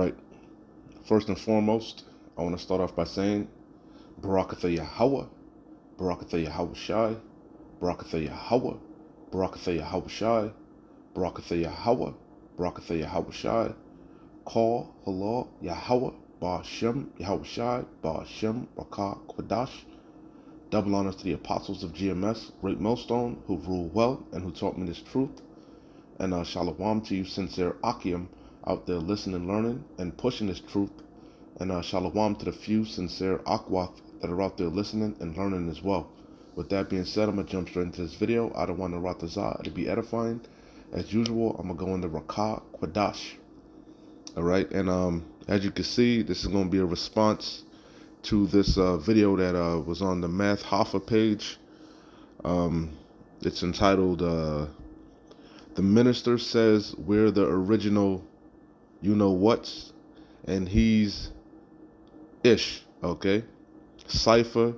right. First and foremost, I want to start off by saying Barakatha Yahweh, Barakatha Yahweh Shai, Barakatha Yahweh, Barakatha Yahweh Shai, Barakatha Yahweh, Barakatha Yahweh Shai, Call Halal Yahweh, Ba'ashem Yahweh Shai, Ba'ashem Rakah Kwadash. Double honors to the apostles of GMS, Great Millstone, who rule well and who taught me this truth. And shalom to you, sincere Akim, out there listening, learning, and pushing this truth. And shalom to the few sincere Akwath that are out there listening and learning as well. With that being said, I'm going to jump straight into this video. I don't want to ratazah to be edifying. As usual, I'm going to go into Rakah Kwadash. Alright, and as you can see, this is going to be a response to this video that was on the Math Hoffa page. It's entitled, The Minister Says We're the Original You-Know-Whats, and he's Ish, okay? Cypher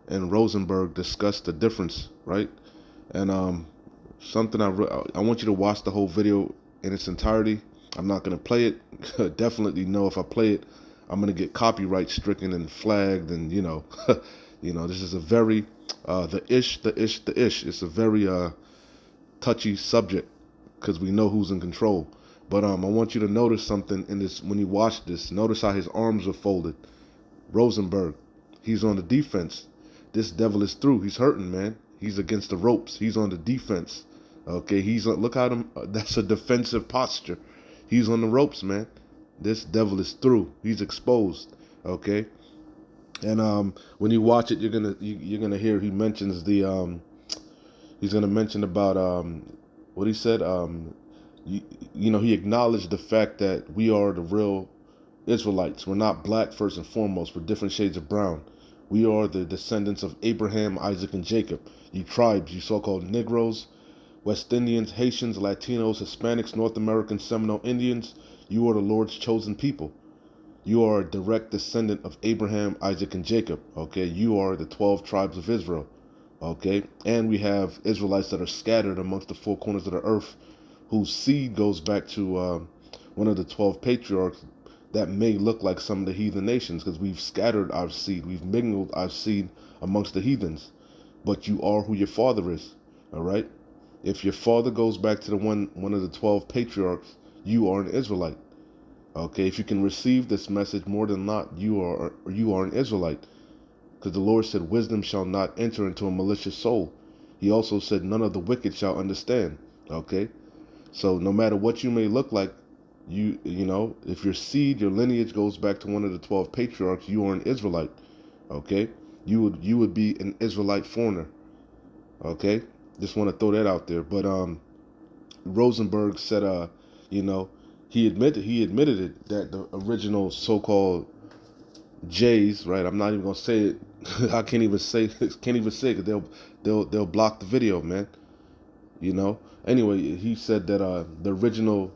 and Rosenberg discussed the difference, right? And something I want you to watch the whole video in its entirety. I'm not going to play it. Definitely know if I play it, I'm going to get copyright stricken and flagged, and this is a very the ish. It's a very touchy subject because we know who's in control. But I want you to notice something in this when you watch this. Notice how his arms are folded. Rosenberg, he's on the defense. This devil is through. He's hurting, man. He's against the ropes. He's on the defense. Okay, look at him. That's a defensive posture. He's on the ropes, man. This devil is through. He's exposed. Okay, and when you watch it, you're gonna hear he mentions the he's gonna mention about what he said. He acknowledged the fact that we are the real Israelites. We're not black first and foremost. We're different shades of brown. We are the descendants of Abraham, Isaac, and Jacob. You tribes, you so-called Negroes, West Indians, Haitians, Latinos, Hispanics, North American Seminole Indians, you are the Lord's chosen people. You are a direct descendant of Abraham, Isaac, and Jacob. Okay, you are the 12 tribes of Israel. Okay, and we have Israelites that are scattered amongst the four corners of the earth, whose seed goes back to one of the 12 patriarchs that may look like some of the heathen nations, because we've scattered our seed, we've mingled our seed amongst the heathens. But you are who your father is. All right. If your father goes back to the one of the 12 patriarchs, you are an Israelite. Okay, if you can receive this message, more than not, you are an Israelite. Because the Lord said, wisdom shall not enter into a malicious soul. He also said, none of the wicked shall understand. Okay, so no matter what you may look like, if your seed, your lineage goes back to one of the 12 patriarchs, you are an Israelite. Okay, you would be an Israelite foreigner. Okay, just want to throw that out there. But Rosenberg said, he admitted it, that the original so-called Jays, right? I'm not even gonna say it. I can't even say it because they'll block the video, man. Anyway, he said that the original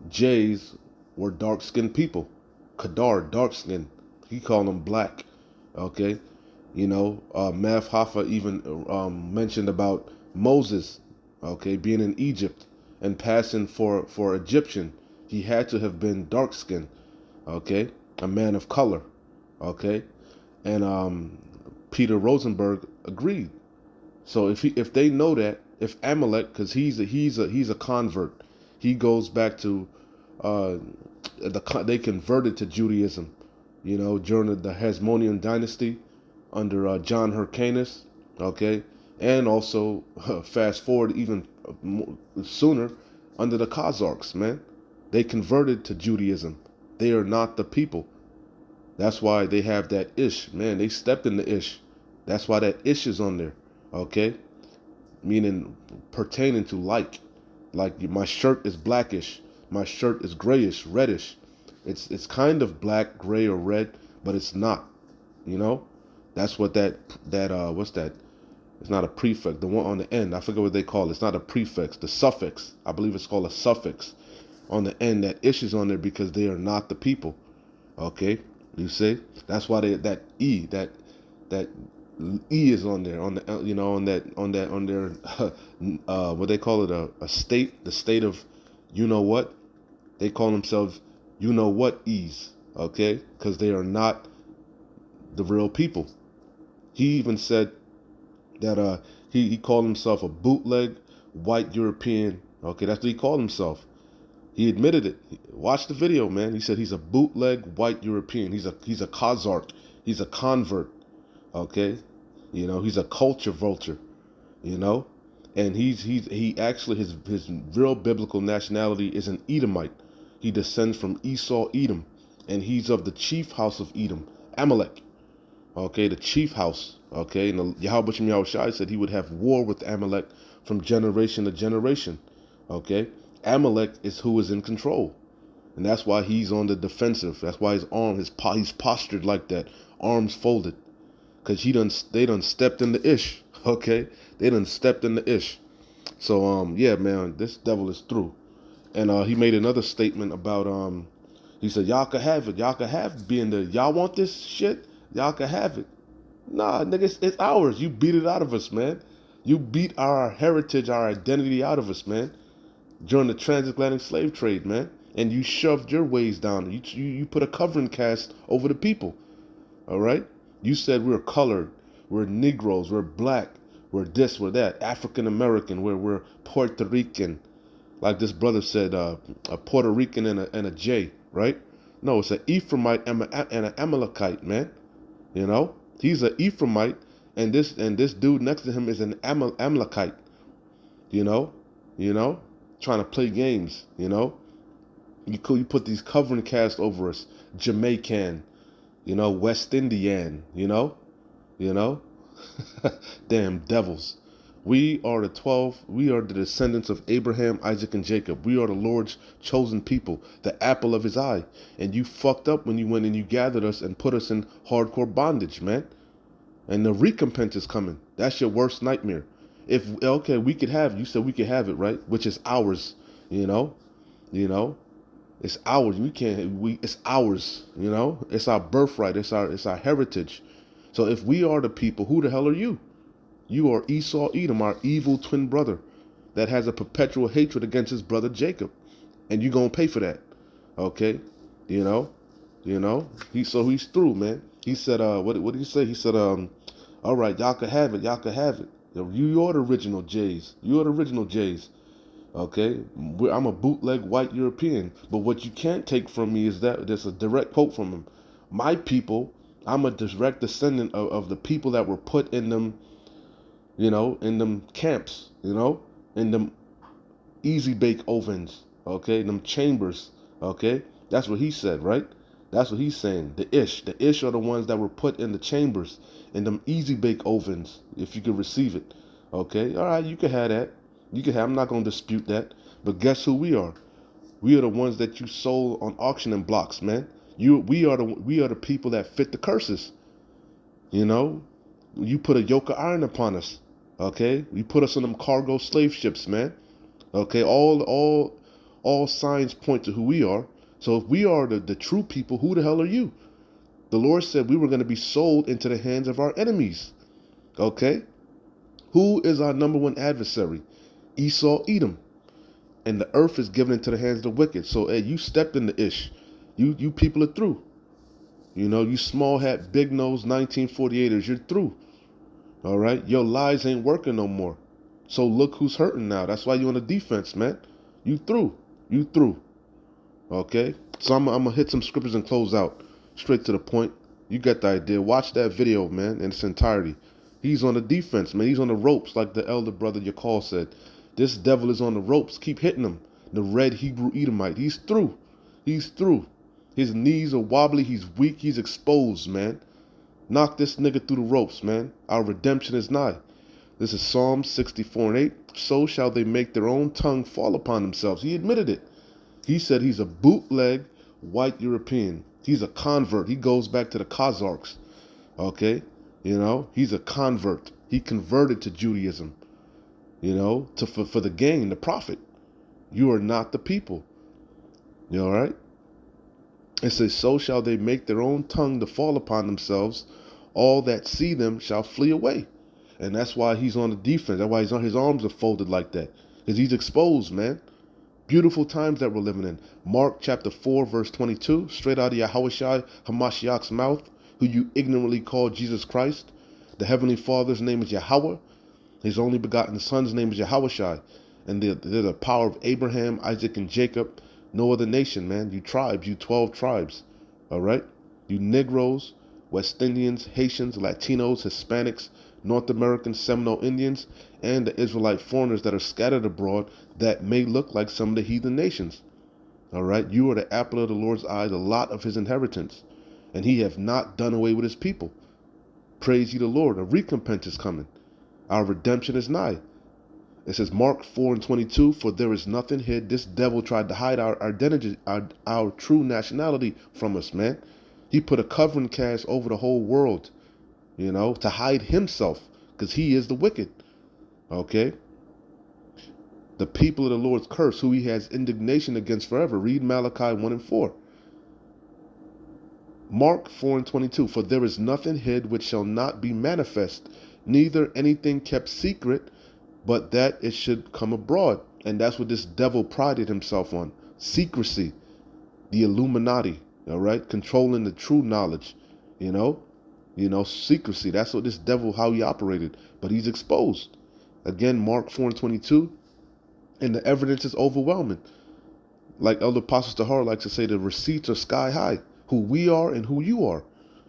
Jays were dark-skinned people. Kadar, dark-skinned. He called them black. Okay, Mav Hoffa even mentioned about Moses, okay, being in Egypt and passing for Egyptian. He had to have been dark-skinned, okay, a man of color, okay, and Peter Rosenberg agreed. So if they know that, if Amalek, because he's a convert, he goes back to they converted to Judaism, during the Hasmonean dynasty under John Hyrcanus, okay, and also fast forward even sooner under the Khazars, man. They converted to Judaism. They are not the people. That's why they have that ish, man. They stepped in the ish. That's why that ish is on there, okay, meaning pertaining to like my shirt is blackish, my shirt is grayish, reddish. It's kind of black, gray, or red, but it's not. That's what that what's that? It's not a prefix. The one on the end, I forget what they call it. It's not a prefix. The suffix, I believe it's called a suffix on the end. That ish is on there because they are not the people. Okay, you see? That's why that E is on there on the on their what they call it, a state, the state of what they call themselves, you know what E's, okay? Because they are not the real people. He even said that he called himself a bootleg white European. Okay, that's what he called himself. He admitted it. Watch the video, man. He said he's a bootleg white European. He's a Khazar. He's a convert. Okay, you know, he's a culture vulture. You know, and he actually his real biblical nationality is an Edomite. He descends from Esau Edom, and he's of the chief house of Edom, Amalek. Okay, the chief house. Okay, and Yahweh Yahushua said he would have war with Amalek from generation to generation. Okay, Amalek is who is in control, and that's why he's on the defensive. That's why he's postured like that, arms folded, because they done stepped in the ish. Okay, they done stepped in the ish. So yeah, man, this devil is through. And he made another statement about he said y'all can have it, y'all can have being the y'all want this shit, y'all can have it. Nah, nigga, it's ours. You beat it out of us, man. You beat our heritage, our identity out of us, man. During the transatlantic slave trade, man, and you shoved your ways down. You put a covering cast over the people. All right. You said we're colored, we're Negroes, we're black, we're this, we're that, African American, we're Puerto Rican. Like this brother said, a Puerto Rican and a J, right? No, it's an Ephraimite and an Amalekite, man. You know, he's an Ephraimite, and this dude next to him is an Amalekite. You know, trying to play games. You know, you put these covering cast over us, Jamaican, you know, West Indian, you know, damn devils. We are the 12. We are the descendants of Abraham, Isaac, and Jacob. We are the Lord's chosen people, the apple of his eye. And you fucked up when you went and you gathered us and put us in hardcore bondage, man. And the recompense is coming. That's your worst nightmare. If, okay, we could have, you said we could have it, right? Which is ours, you know, it's ours. It's ours, you know, it's our birthright. It's our heritage. So if we are the people, who the hell are you? You are Esau Edom, our evil twin brother that has a perpetual hatred against his brother Jacob. And you're going to pay for that. Okay? You know? He's through, man. He said, what did he say? He said, all right, y'all can have it. Y'all can have it. You are the original Jays. You are the original Jays. Okay? I'm a bootleg white European. But what you can't take from me is that there's a direct quote from him. My people, I'm a direct descendant of the people that were put in them, you know, in them camps, you know, in them easy bake ovens, okay, them chambers, okay. That's what he said, right? That's what he's saying. The ish are the ones that were put in the chambers, in them easy bake ovens, if you could receive it, okay. All right, you can have that. You can have. I'm not gonna dispute that. But guess who we are? We are the ones that you sold on auctioning blocks, man. We are the people that fit the curses, you know. You put a yoke of iron upon us. Okay? You put us on them cargo slave ships, man. Okay, all signs point to who we are. So if we are the true people, who the hell are you? The Lord said we were going to be sold into the hands of our enemies. Okay? Who is our number one adversary? Esau Edom. And the earth is given into the hands of the wicked. So hey, you stepped in the ish. You people are through. You know, you small hat, big nose 1948ers, you're through. All right? Your lies ain't working no more. So look who's hurting now. That's why you on the defense, man. You through. You through. Okay? So I'm going to hit some scriptures and close out. Straight to the point. You get the idea. Watch that video, man, in its entirety. He's on the defense, man. He's on the ropes, like the elder brother Yakal said. This devil is on the ropes. Keep hitting him. The red Hebrew Edomite. He's through. He's through. His knees are wobbly. He's weak. He's exposed, man. Knock this nigga through the ropes, man. Our redemption is nigh. This is Psalm 64:8. So shall they make their own tongue fall upon themselves. He admitted it. He said he's a bootleg white European. He's a convert. He goes back to the Khazars. Okay? You know, he's a convert. He converted to Judaism. You know, for the gain, the profit. You are not the people. You all right? It says, so shall they make their own tongue to fall upon themselves. All that see them shall flee away. And that's why he's on the defense. That's why his arms are folded like that. Because he's exposed, man. Beautiful times that we're living in. Mark chapter 4, verse 22, straight out of Yahushua Hamashiach's mouth, who you ignorantly call Jesus Christ. The Heavenly Father's name is Yahweh. His only begotten Son's name is Yahushua. And they're the power of Abraham, Isaac, and Jacob. No other nation, man. You tribes, you 12 tribes. All right? You Negroes, West Indians, Haitians, Latinos, Hispanics, North American Seminole Indians, and the Israelite foreigners that are scattered abroad that may look like some of the heathen nations. All right? You are the apple of the Lord's eye, the lot of his inheritance. And he hath not done away with his people. Praise ye the Lord. A recompense is coming. Our redemption is nigh. It says Mark 4 and 22, for there is nothing hid. This devil tried to hide our identity, our true nationality from us, man. He put a covering cast over the whole world, to hide himself, because he is the wicked. Okay? The people of the Lord's curse, who he has indignation against forever. Read Malachi 1 and 4. Mark 4 and 22, for there is nothing hid which shall not be manifest, neither anything kept secret, but that it should come abroad. And that's what this devil prided himself on. Secrecy. The Illuminati. All right? Controlling the true knowledge. Secrecy. That's what this devil, how he operated. But he's exposed. Again, Mark 4 and 22. And the evidence is overwhelming. Like Elder Apostle Tahar likes to say, the receipts are sky high. Who we are and who you are.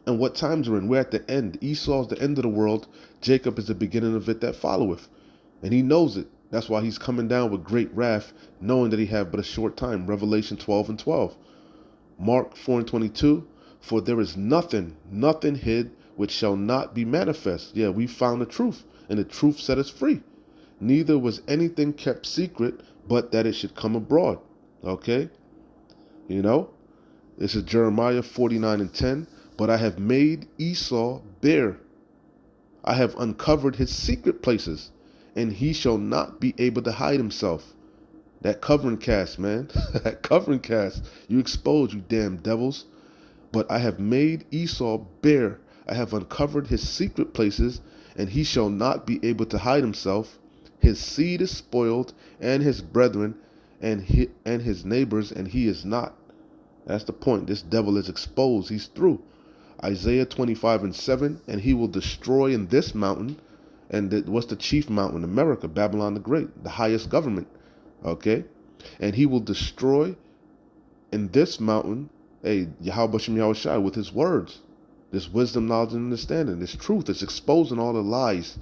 And what times we're in. We're at the end. Esau's the end of the world. Jacob is the beginning of it that followeth. And he knows it. That's why he's coming down with great wrath, knowing that he have but a short time. Revelation 12 and 12. Mark 4 and 22. For there is nothing hid which shall not be manifest. Yeah, we found the truth, and the truth set us free. Neither was anything kept secret, but that it should come abroad. Okay? This is Jeremiah 49 and 10. But I have made Esau bare. I have uncovered his secret places, and he shall not be able to hide himself. That covering cast, man. That covering cast. You exposed, you damn devils. But I have made Esau bare. I have uncovered his secret places, and he shall not be able to hide himself. His seed is spoiled, and his brethren, and his neighbors, and he is not. That's the point. This devil is exposed. He's through. Isaiah 25 and 7, and he will destroy in this mountain. And what's the chief mountain? America, Babylon the Great, the highest government. Okay? And he will destroy in this mountain, Yahweh Shem Yahushua, with his words. This wisdom, knowledge, and understanding. This truth is exposing all the lies.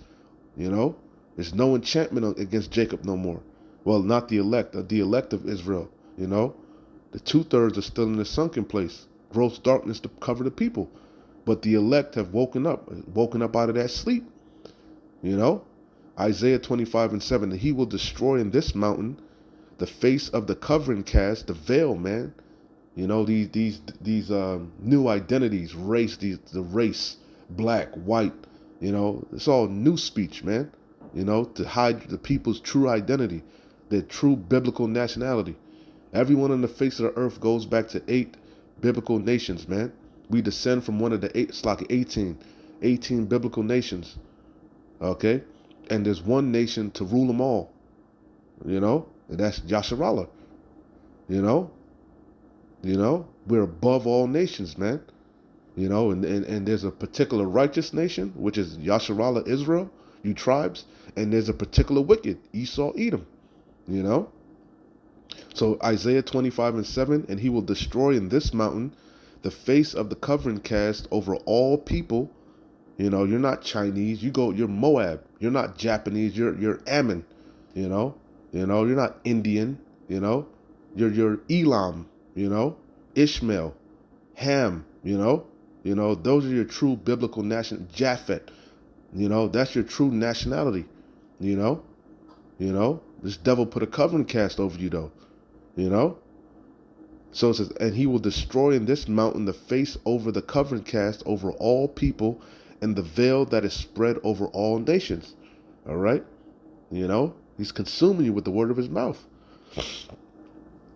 There's no enchantment against Jacob no more. Well, not the elect of Israel. The 2/3 are still in the sunken place. Gross darkness to cover the people. But the elect have woken up out of that sleep. Isaiah 25 and 7, he will destroy in this mountain the face of the covering cast, the veil, man. These new identities, the race, black, white, it's all new speech, man. To hide the people's true identity, their true biblical nationality. Everyone on the face of the earth goes back to 8 biblical nations, man. We descend from one of the 8, it's like 18 biblical nations. Okay? And there's one nation to rule them all. And that's Yasharallah. We're above all nations, man. And there's a particular righteous nation, which is Yasharallah, Israel, you tribes, and there's a particular wicked, Esau, Edom. So Isaiah 25 and 7, and he will destroy in this mountain the face of the covering cast over all people. You're not Chinese. You're Moab. You're not Japanese. You're Ammon. You're not Indian. You're Elam. Ishmael, Ham. Those are your true biblical national. Japhet. That's your true nationality. This devil put a covering cast over you though. So it says, and he will destroy in this mountain the face over the covering cast over all people, and the veil that is spread over all nations. All right? He's consuming you with the word of his mouth.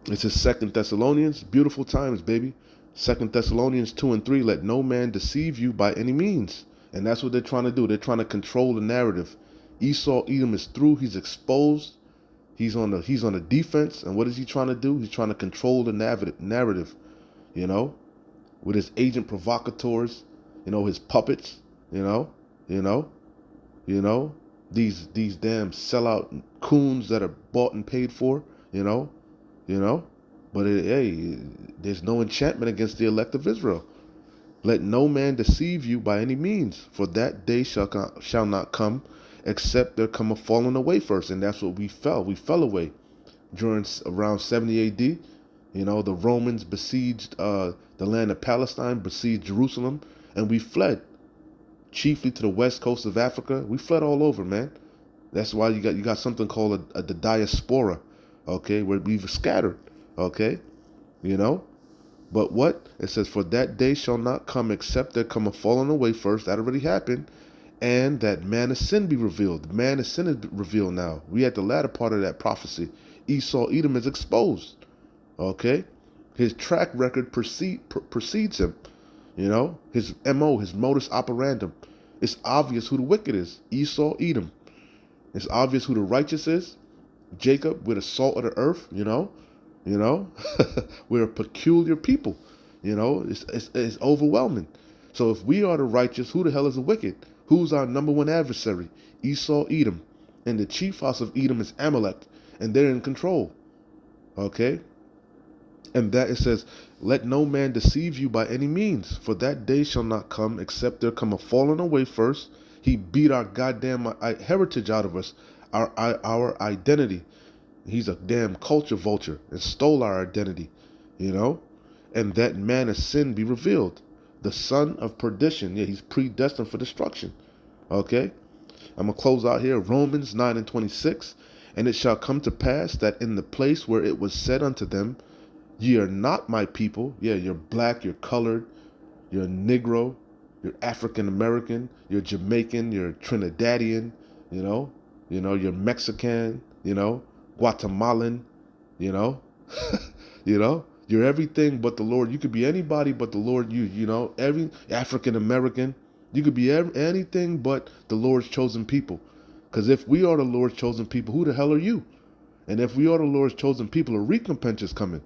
This is 2 Thessalonians, beautiful times, baby. 2 Thessalonians 2 and 3, let no man deceive you by any means. And that's what they're trying to do. They're trying to control the narrative. Esau, Edom is through. He's exposed. He's on the defense, and what is he trying to do? He's trying to control the narrative, you know, with his agent provocateurs, his puppets, you know, you know, you know, these damn sellout coons that are bought and paid for, you know, you know. But hey, there's no enchantment against the elect of Israel. Let no man deceive you by any means, for that day shall not come, except there come a falling away first. And that's what we fell. We fell away during around 70 A.D. The Romans besieged the land of Palestine, besieged Jerusalem, and we fled, chiefly to the west coast of Africa. We fled all over, man. That's why you got something called the diaspora, okay, where we've scattered, okay, you know. But what? It says, for that day shall not come except there come a falling away first. That already happened. And that man of sin be revealed. The man of sin is revealed now. We at the latter part of that prophecy. Esau, Edom is exposed. Okay? His track record precedes him. His MO, his modus operandum. It's obvious who the wicked is. Esau, Edom. It's obvious who the righteous is. Jacob, with the salt of the earth, we're a peculiar people. It's overwhelming. So if we are the righteous, who the hell is the wicked? Who's our number one adversary? Esau, Edom. And the chief house of Edom is Amalek. And they're in control. Okay? And that it says, let no man deceive you by any means, for that day shall not come, except there come a falling away first. He beat our goddamn heritage out of us, our identity. He's a damn culture vulture and stole our identity, And that man of sin be revealed, the son of perdition. Yeah, he's predestined for destruction. Okay? I'm going to close out here. Romans 9:26. And it shall come to pass that in the place where it was said unto them, ye are not my people. Yeah, you're black, you're colored, you're Negro, you're African American, you're Jamaican, you're Trinidadian, you're Mexican, Guatemalan, you're everything but the Lord. You could be anybody but the Lord. Every African American, you could be anything but the Lord's chosen people. Because if we are the Lord's chosen people, who the hell are you? And if we are the Lord's chosen people, a recompense is coming.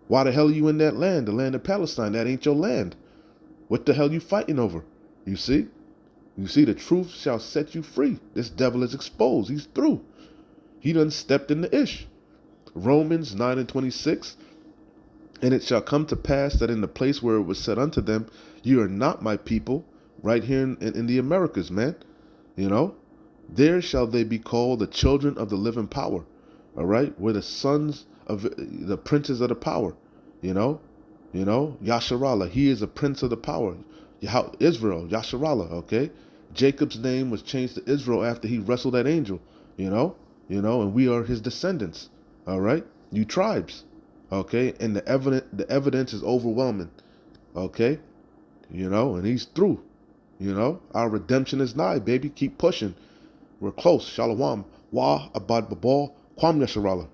Why the hell are you in that land, the land of Palestine? That ain't your land. What the hell you fighting over? You see? You see, the truth shall set you free. This devil is exposed. He's through. He done stepped in the ish. Romans 9:26. And it shall come to pass that in the place where it was said unto them, you are not my people, right here in the Americas, man. There shall they be called the children of the living power. All right? We're the sons of the princes of the power. Yasharallah. He is a prince of the power. Israel, Yasharallah, okay? Jacob's name was changed to Israel after he wrestled that angel, and we are his descendants. All right? You tribes. Okay? And the evidence is overwhelming. Okay? And he's through. Our redemption is nigh, baby. Keep pushing. We're close. Shalom. Wa abad babal. Kwam Yasharallah.